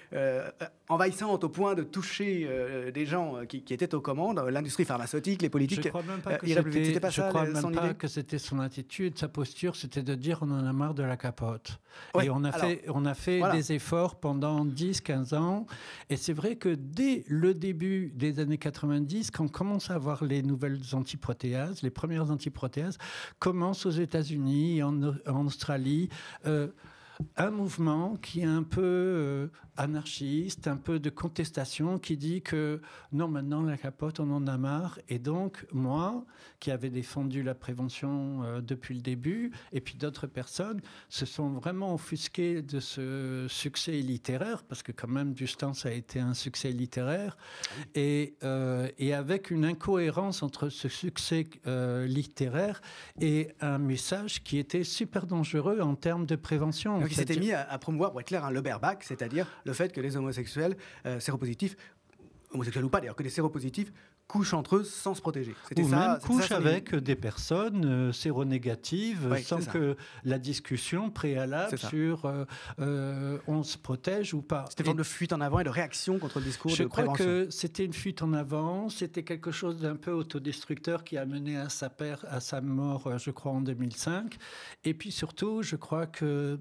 envahissante au point de toucher des gens qui étaient aux commandes, l'industrie pharmaceutique, les politiques... Je ne crois même pas que c'était son attitude, sa posture, c'était de dire on en a marre de la capote. Ouais, et on a fait des efforts pendant 10-15 ans. Et c'est vrai que dès le début des années 90, quand on commence à voir les nouvelles antiprotéases, les premières antiprotéases, commencent aux États-Unis, en Australie, un mouvement qui est un peu anarchiste, un peu de contestation, qui dit que non, maintenant la capote, on en a marre. Et donc, moi, qui avais défendu la prévention depuis le début, et puis d'autres personnes, se sont vraiment offusquées de ce succès littéraire, parce que quand même, Dustan, ça a été un succès littéraire, et avec une incohérence entre ce succès littéraire et un message qui était super dangereux en termes de prévention. Donc, il s'était mis à promouvoir, pour être clair, un Leuberbach, c'est-à-dire le fait que les homosexuels séropositifs, homosexuels ou pas d'ailleurs, que les séropositifs couchent entre eux sans se protéger. Ou même couchent avec des personnes séronégatives, sans que la discussion préalable sur on se protège ou pas. C'était une forme de fuite en avant et de réaction contre le discours de prévention. Je crois que c'était une fuite en avant, c'était quelque chose d'un peu autodestructeur qui a mené à sa mort, je crois, en 2005. Et puis surtout, je crois que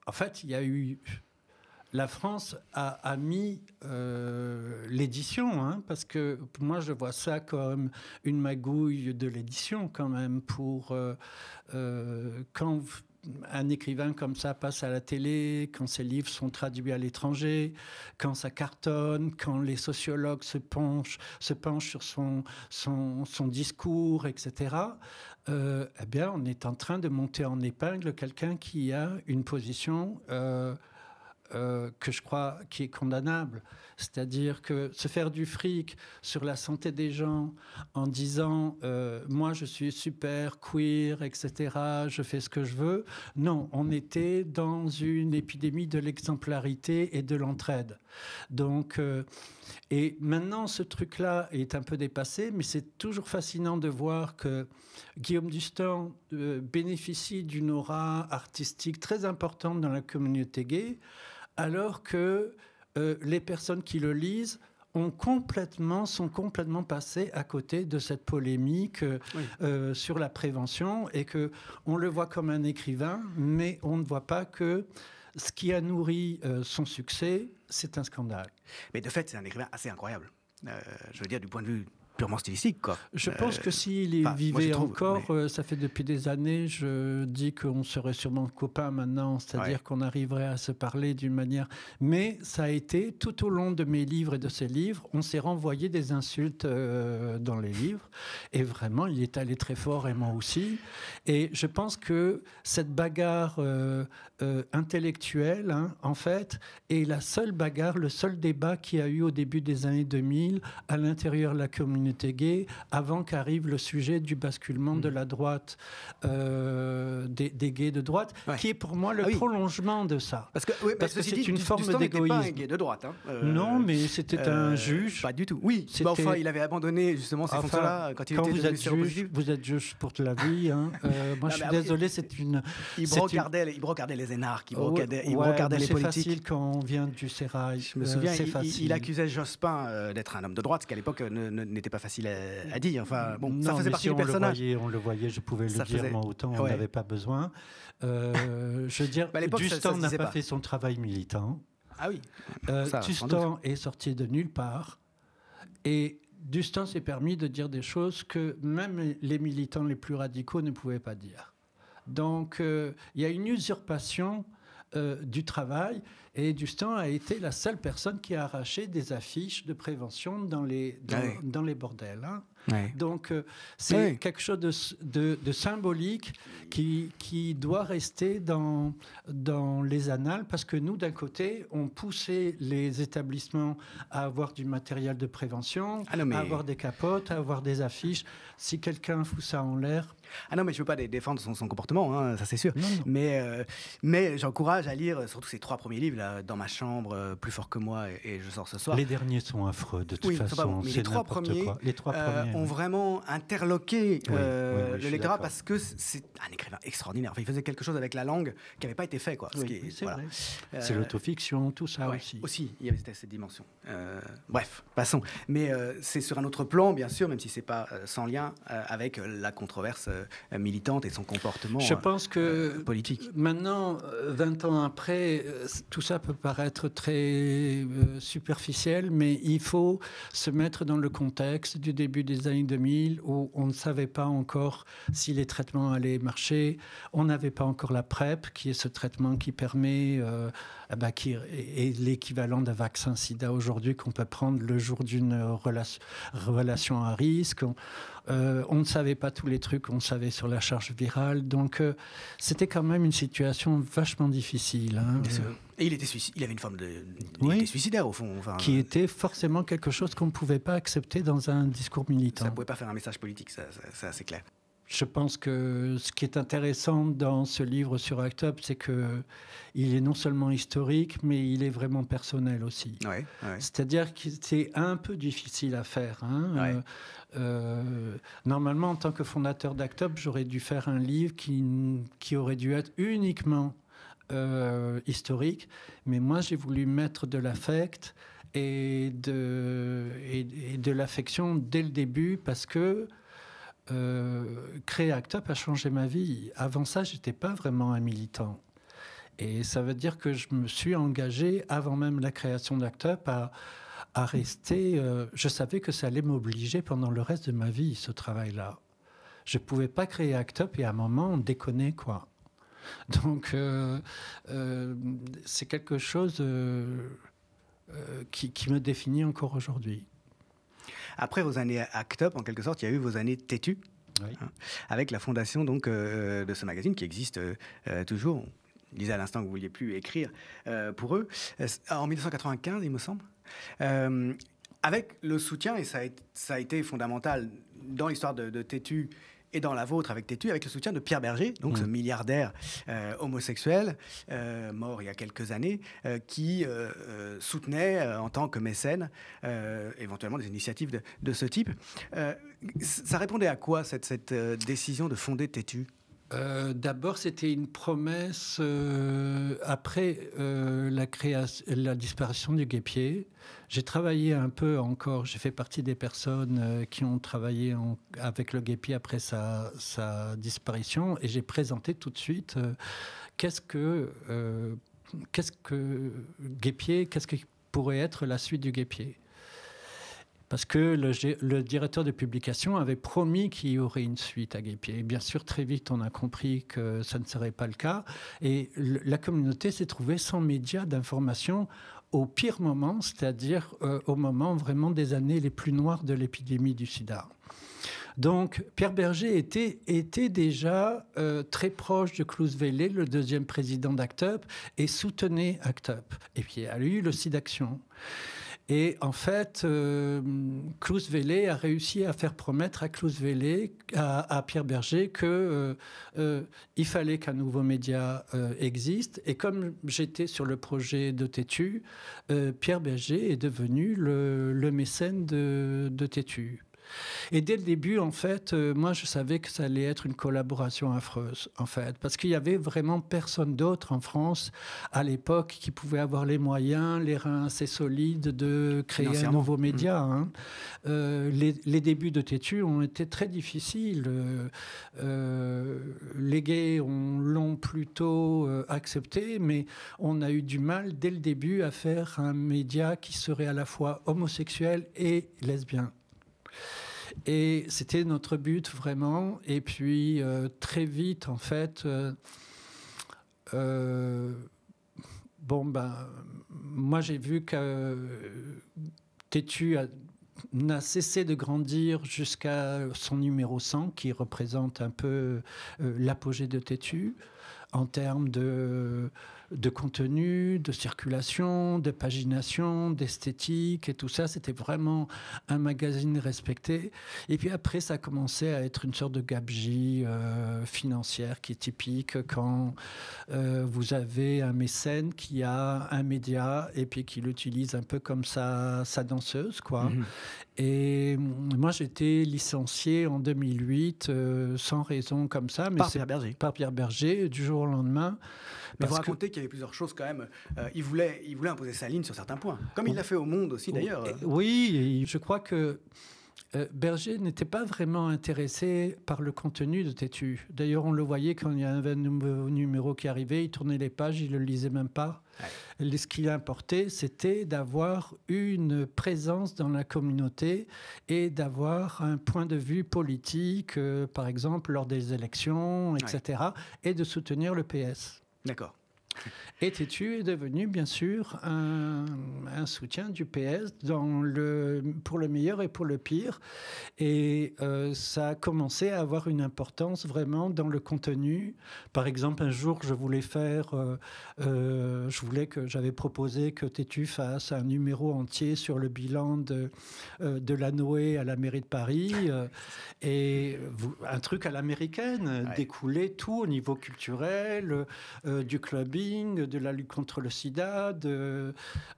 en fait, il y a eu... La France a mis l'édition, parce que moi, je vois ça comme une magouille de l'édition quand même, pour quand un écrivain comme ça passe à la télé, quand ses livres sont traduits à l'étranger, quand ça cartonne, quand les sociologues se penchent sur son discours, etc., eh bien, on est en train de monter en épingle quelqu'un qui a une position... que je crois qui est condamnable. C'est-à-dire que se faire du fric sur la santé des gens en disant moi je suis super queer, etc., je fais ce que je veux. Non, on était dans une épidémie de l'exemplarité et de l'entraide. Donc, et maintenant ce truc-là est un peu dépassé, mais c'est toujours fascinant de voir que Guillaume Dustan bénéficie d'une aura artistique très importante dans la communauté gay, alors que les personnes qui le lisent sont complètement passées à côté de cette polémique sur la prévention, et qu'on le voit comme un écrivain, mais on ne voit pas que ce qui a nourri son succès, c'est un scandale. Mais de fait, c'est un écrivain assez incroyable. Je veux dire, du point de vue purement stylistique, quoi. Je pense que s'il vivait encore, ça fait depuis des années, je dis qu'on serait sûrement copains maintenant, c'est-à-dire qu'on arriverait à se parler d'une manière... Mais ça a été, tout au long de mes livres et de ses livres, on s'est renvoyé des insultes dans les livres, et vraiment, il est allé très fort, et moi aussi. Et je pense que cette bagarre intellectuelle, en fait, est la seule bagarre, le seul débat qu'il y a eu au début des années 2000 à l'intérieur de la communauté gay, avant qu'arrive le sujet du basculement de la droite, des gays de droite, qui est pour moi le prolongement de ça. Parce que c'est une forme d'égoïsme. Pas un gay de droite. Non, mais c'était un juge. Pas du tout. Oui, enfin, il avait abandonné justement ces fonctions-là quand il était devenu séropositif. Vous êtes juge pour la vie. Moi, je suis désolé, c'est une... Il brocardait les énarques, il brocardait les politiques. C'est facile quand on vient du sérail. Je me souviens, il accusait Jospin d'être un homme de droite, ce qui à l'époque n'était pas facile à dire. Enfin, bon, non, ça faisait partie du personnage. On le voyait, je pouvais le dire, moi autant, on n'avait pas besoin. Je veux dire, Dustan n'a pas fait son travail militant. Ah oui. Dustan est sorti de nulle part. Et Dustan s'est permis de dire des choses que même les militants les plus radicaux ne pouvaient pas dire. Donc, il y a une usurpation du travail, et Dustan a été la seule personne qui a arraché des affiches de prévention dans les bordels. Ouais. Donc, c'est Oui. quelque chose de symbolique qui doit rester dans les annales, parce que nous, d'un côté, on poussait les établissements à avoir du matériel de prévention, Ah non, mais... à avoir des capotes, à avoir des affiches. Si quelqu'un fout ça en l'air... Ah non, mais je ne veux pas défendre son comportement, hein, ça c'est sûr. Non, non. Mais j'encourage à lire surtout ces 3 premiers livres, là, Dans ma chambre, Plus fort que moi et Je sors ce soir. Les derniers sont affreux, de toute façon. Bon, mais les 3 premiers, ont vraiment interloqué le lectorat, parce que c'est un écrivain extraordinaire. Enfin, il faisait quelque chose avec la langue qui n'avait pas été fait, quoi. C'est vrai. C'est l'autofiction, tout ça aussi. Aussi, il y avait cette dimension. Bref, passons. Mais c'est sur un autre plan, bien sûr, même si c'est pas sans lien avec la controverse militante et son comportement Je pense que politique. Maintenant, 20 ans après, tout ça peut paraître très superficiel, mais il faut se mettre dans le contexte du début des années 2000, où on ne savait pas encore si les traitements allaient marcher. On n'avait pas encore la PrEP, qui est ce traitement qui permet, qui est l'équivalent d'un vaccin SIDA aujourd'hui, qu'on peut prendre le jour d'une relation à risque. On ne savait pas tous les trucs qu'on savait sur la charge virale. Donc, c'était quand même une situation vachement difficile. Hein. Bien sûr. Et il avait une forme de... Il était suicidaire, au fond. Enfin, qui était forcément quelque chose qu'on ne pouvait pas accepter dans un discours militant. Ça ne pouvait pas faire un message politique, ça c'est clair. Je pense que ce qui est intéressant dans ce livre sur ACT UP, c'est qu'il est non seulement historique, mais il est vraiment personnel aussi. Ouais. C'est-à-dire que c'est un peu difficile à faire. Hein. Normalement, en tant que fondateur d'ACT UP, j'aurais dû faire un livre qui aurait dû être uniquement historique, mais moi j'ai voulu mettre de l'affect et de l'affection dès le début, parce que créer ACT UP a changé ma vie. Avant ça, j'étais pas vraiment un militant. Et ça veut dire que je me suis engagé, avant même la création d'ACT UP, à rester... je savais que ça allait m'obliger pendant le reste de ma vie, ce travail-là. Je pouvais pas créer ACT UP et à un moment, on déconnait, quoi. Donc, c'est quelque chose qui me définit encore aujourd'hui. Après vos années ACT UP, en quelque sorte, il y a eu vos années têtues, avec la fondation donc, de ce magazine qui existe toujours. On disait à l'instant que vous ne vouliez plus écrire pour eux. En 1995, il me semble. Avec le soutien, et ça a été fondamental dans l'histoire de Tétu et dans la vôtre avec Tétu, avec le soutien de Pierre Berger, donc ce milliardaire homosexuel, mort il y a quelques années, qui soutenait en tant que mécène éventuellement des initiatives de ce type. Ça répondait à quoi cette décision de fonder Tétu ? D'abord, c'était une promesse après la disparition du guêpier. J'ai travaillé un peu encore, j'ai fait partie des personnes qui ont travaillé avec le guêpier après sa disparition, et j'ai présenté tout de suite qu'est-ce que guêpier, qu'est-ce que pourrait être la suite du guêpier. Parce que le directeur de publication avait promis qu'il y aurait une suite à Guêpier. Et bien sûr, très vite, on a compris que ça ne serait pas le cas. Et la communauté s'est trouvée sans médias d'information au pire moment, c'est-à-dire au moment vraiment des années les plus noires de l'épidémie du sida. Donc, Pierre Berger était déjà très proche de Klaus Welle, le deuxième président d'ACT UP, et soutenait ACT UP. Et puis, il y a eu le SIDAction. Et en fait, Klaus Welle a réussi à faire promettre à Klaus Welle, à Pierre Berger, qu'il fallait qu'un nouveau média existe. Et comme j'étais sur le projet de Tétu, Pierre Berger est devenu le mécène de Tétu. Et dès le début, en fait, moi, je savais que ça allait être une collaboration affreuse, en fait, parce qu'il y avait vraiment personne d'autre en France à l'époque qui pouvait avoir les moyens, les reins assez solides de créer un nouveau média. Hein. Les débuts de Tétu ont été très difficiles. Les gays l'ont plutôt accepté, mais on a eu du mal dès le début à faire un média qui serait à la fois homosexuel et lesbien. Et c'était notre but vraiment. Et puis très vite, en fait, moi j'ai vu que Tétu n'a cessé de grandir jusqu'à son numéro 100, qui représente un peu l'apogée de Tétu, en termes de contenu, de circulation, de pagination, d'esthétique et tout ça. C'était vraiment un magazine respecté. Et puis après, ça a commencé à être une sorte de gabegie financière qui est typique quand vous avez un mécène qui a un média et puis qui l'utilise un peu comme sa danseuse, quoi. Mmh. Et moi, j'étais licencié en 2008 sans raison comme ça. Mais par Pierre Berger. Par Pierre Berger, du jour au lendemain. Mais vous racontez qu'il y avait plusieurs choses quand même. Il voulait imposer sa ligne sur certains points, comme il l'a fait au Monde aussi d'ailleurs. Oui, je crois que Berger n'était pas vraiment intéressé par le contenu de Tétu. D'ailleurs, on le voyait quand il y avait un nouveau numéro qui arrivait, il tournait les pages, il ne le lisait même pas. Ouais. Ce qui importait, c'était d'avoir une présence dans la communauté et d'avoir un point de vue politique, par exemple, lors des élections, etc., ouais. Et de soutenir le PS. D'accord. Et Tétu est devenu, bien sûr, un soutien du PS pour le meilleur et pour le pire. Et ça a commencé à avoir une importance vraiment dans le contenu. Par exemple, un jour, j'avais proposé que Tétu fasse un numéro entier sur le bilan de la Noé à la mairie de Paris. Un truc à l'américaine, ouais. Découler tout au niveau culturel, du clubbing, de la lutte contre le sida, de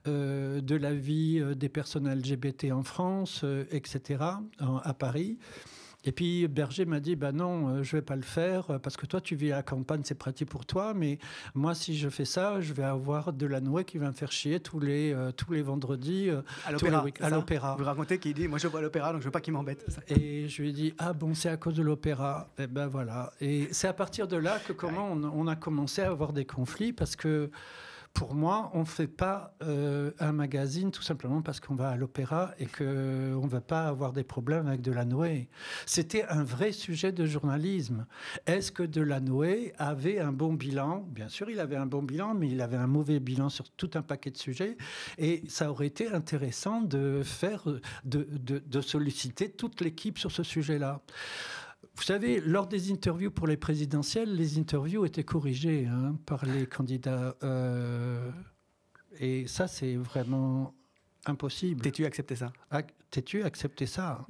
la vie des personnes LGBT en France, etc., à Paris. Et puis Berger m'a dit, non, je ne vais pas le faire parce que toi, tu vis à la campagne, c'est pratique pour toi. Mais moi, si je fais ça, je vais avoir de la Noé qui va me faire chier tous les vendredis à l'opéra. Vous racontez qu'il dit, moi, je vois l'opéra, donc je ne veux pas qu'il m'embête. Et je lui ai dit, c'est à cause de l'opéra. Et voilà. Et c'est à partir de là que on a commencé à avoir des conflits parce que pour moi, on ne fait pas un magazine tout simplement parce qu'on va à l'opéra et qu'on ne veut pas avoir des problèmes avec Delanoë. C'était un vrai sujet de journalisme. Est-ce que Delanoë avait un bon bilan ? Bien sûr, il avait un bon bilan, mais il avait un mauvais bilan sur tout un paquet de sujets. Et ça aurait été intéressant de solliciter toute l'équipe sur ce sujet-là. Vous savez, lors des interviews pour les présidentielles, les interviews étaient corrigées par les candidats. Et ça, c'est vraiment impossible. T'es-tu accepté ça ? T'es-tu accepté ça ?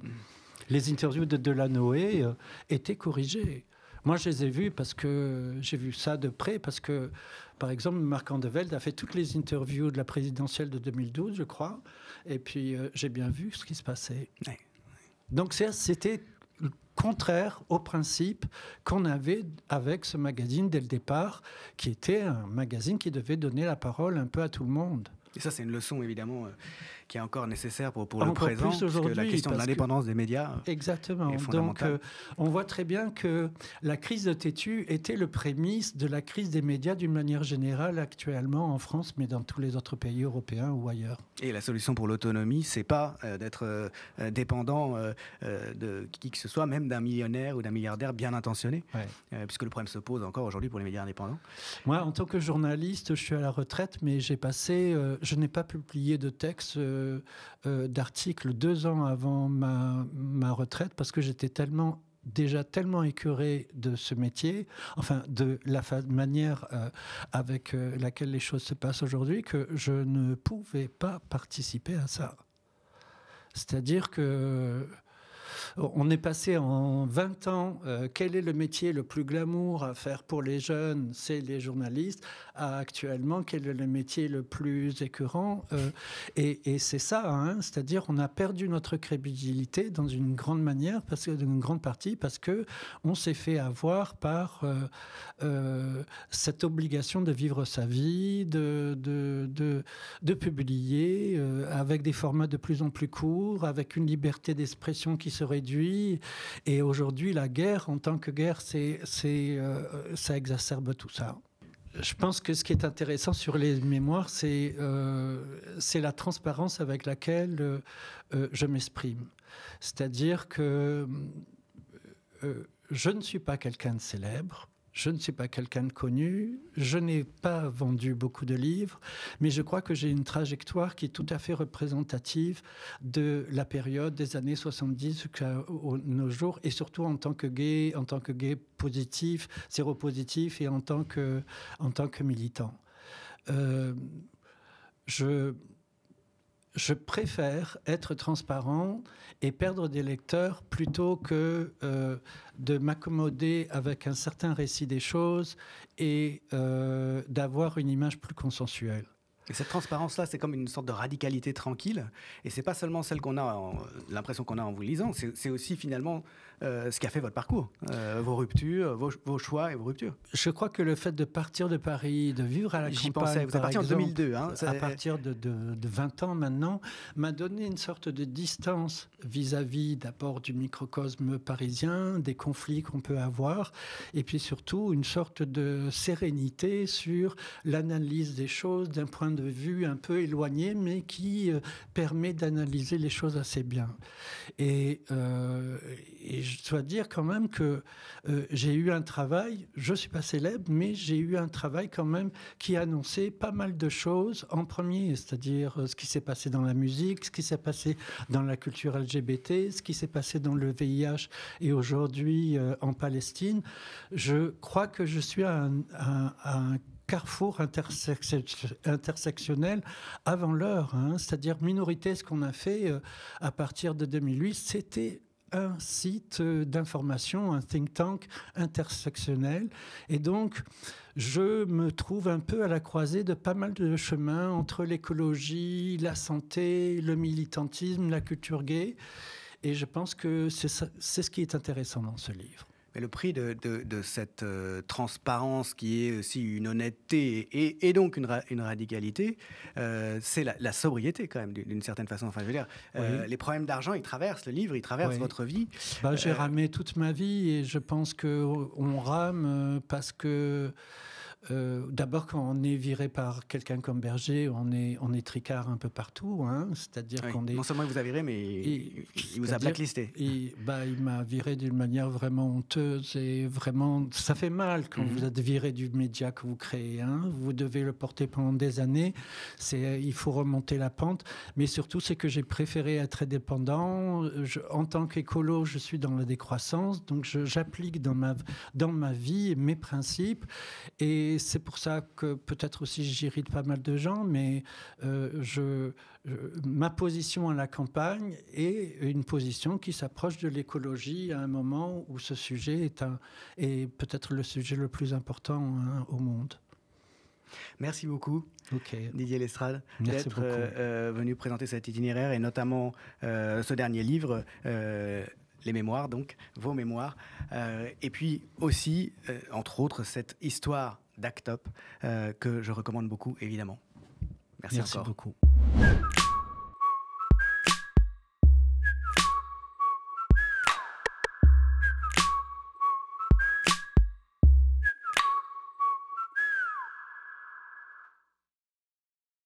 Les interviews de Delanoë étaient corrigées. Moi, je les ai vues parce que j'ai vu ça de près, parce que, par exemple, Marc Andevelde a fait toutes les interviews de la présidentielle de 2012, je crois, et puis j'ai bien vu ce qui se passait. Ouais. Donc, c'était contraire au principe qu'on avait avec ce magazine dès le départ, qui était un magazine qui devait donner la parole un peu à tout le monde. Et ça, c'est une leçon, évidemment, qui est encore nécessaire pour le présent, parce que la question de l'indépendance des médias exactement. Est fondamentale. Donc, on voit très bien que la crise de Tétu était le prémisse de la crise des médias d'une manière générale actuellement en France, mais dans tous les autres pays européens ou ailleurs. Et la solution pour l'autonomie, c'est pas d'être dépendant de qui que ce soit, même d'un millionnaire ou d'un milliardaire bien intentionné, ouais. Puisque le problème se pose encore aujourd'hui pour les médias indépendants. Moi, en tant que journaliste, je suis à la retraite, mais je n'ai pas publié de texte, d'articles 2 ans avant ma retraite parce que j'étais déjà tellement écœuré de ce métier, enfin de la manière avec laquelle les choses se passent aujourd'hui, que je ne pouvais pas participer à ça. C'est-à-dire que on est passé en 20 ans, quel est le métier le plus glamour à faire pour les jeunes ? C'est les journalistes. Actuellement, quel est le métier le plus écœurant ? Et c'est ça, c'est-à-dire on a perdu notre crédibilité dans une grande manière, d'une grande partie, parce qu'on s'est fait avoir par cette obligation de vivre sa vie, de publier avec des formats de plus en plus courts, avec une liberté d'expression qui se réduit. Et aujourd'hui, la guerre, en tant que guerre, ça exacerbe tout ça. Je pense que ce qui est intéressant sur les mémoires, c'est la transparence avec laquelle je m'exprime. C'est-à-dire que je ne suis pas quelqu'un de célèbre. Je ne suis pas quelqu'un de connu, je n'ai pas vendu beaucoup de livres, mais je crois que j'ai une trajectoire qui est tout à fait représentative de la période des années 70 jusqu'à nos jours, et surtout en tant que gay positif, séropositif, et en tant que militant. Je préfère être transparent et perdre des lecteurs plutôt que de m'accommoder avec un certain récit des choses et d'avoir une image plus consensuelle. Et cette transparence-là, c'est comme une sorte de radicalité tranquille. Et c'est pas seulement celle qu'on a, l'impression qu'on a en vous lisant, c'est aussi finalement ce qui a fait votre parcours, vos ruptures, vos choix et vos ruptures. Je crois que le fait de partir de Paris, de vivre à la campagne, vous êtes parti en 2002, à partir de 20 ans maintenant, m'a donné une sorte de distance vis-à-vis d'abord du microcosme parisien, des conflits qu'on peut avoir, et puis surtout une sorte de sérénité sur l'analyse des choses d'un point de vue un peu éloigné, mais qui permet d'analyser les choses assez bien. Et je dois dire quand même que j'ai eu un travail, je ne suis pas célèbre, mais j'ai eu un travail quand même qui annonçait pas mal de choses en premier, c'est-à-dire ce qui s'est passé dans la musique, ce qui s'est passé dans la culture LGBT, ce qui s'est passé dans le VIH et aujourd'hui en Palestine. Je crois que je suis à un carrefour intersectionnel avant l'heure, c'est-à-dire Minorité, ce qu'on a fait à partir de 2008, c'était un site d'information, un think tank intersectionnel. Et donc, je me trouve un peu à la croisée de pas mal de chemins entre l'écologie, la santé, le militantisme, la culture gay. Et je pense que c'est ce qui est intéressant dans ce livre. Mais le prix de cette transparence qui est aussi une honnêteté et donc une radicalité, c'est la sobriété quand même, d'une certaine façon. Enfin, je veux dire, les problèmes d'argent, ils traversent le livre, ils traversent votre vie. J'ai ramé toute ma vie et je pense qu'on rame parce que d'abord, quand on est viré par quelqu'un comme Berger, on est tricard un peu partout. C'est-à-dire qu'on est... Non seulement il vous a viré, mais il vous a blacklisté. Il m'a viré d'une manière vraiment honteuse et vraiment... Ça fait mal quand vous êtes viré du média que vous créez. Vous devez le porter pendant des années. Il faut remonter la pente. Mais surtout, c'est que j'ai préféré être indépendant. En tant qu'écolo, je suis dans la décroissance. Donc, j'applique dans ma vie mes principes. Et c'est pour ça que peut-être aussi j'irrite pas mal de gens, mais ma position à la campagne est une position qui s'approche de l'écologie à un moment où ce sujet est peut-être le sujet le plus important au monde. Merci beaucoup, Didier Lestrade, d'être venu présenter cet itinéraire et notamment ce dernier livre, les mémoires, donc, vos mémoires. Et puis aussi, entre autres, cette histoire d'ACT UP que je recommande beaucoup, évidemment. Merci encore. Beaucoup.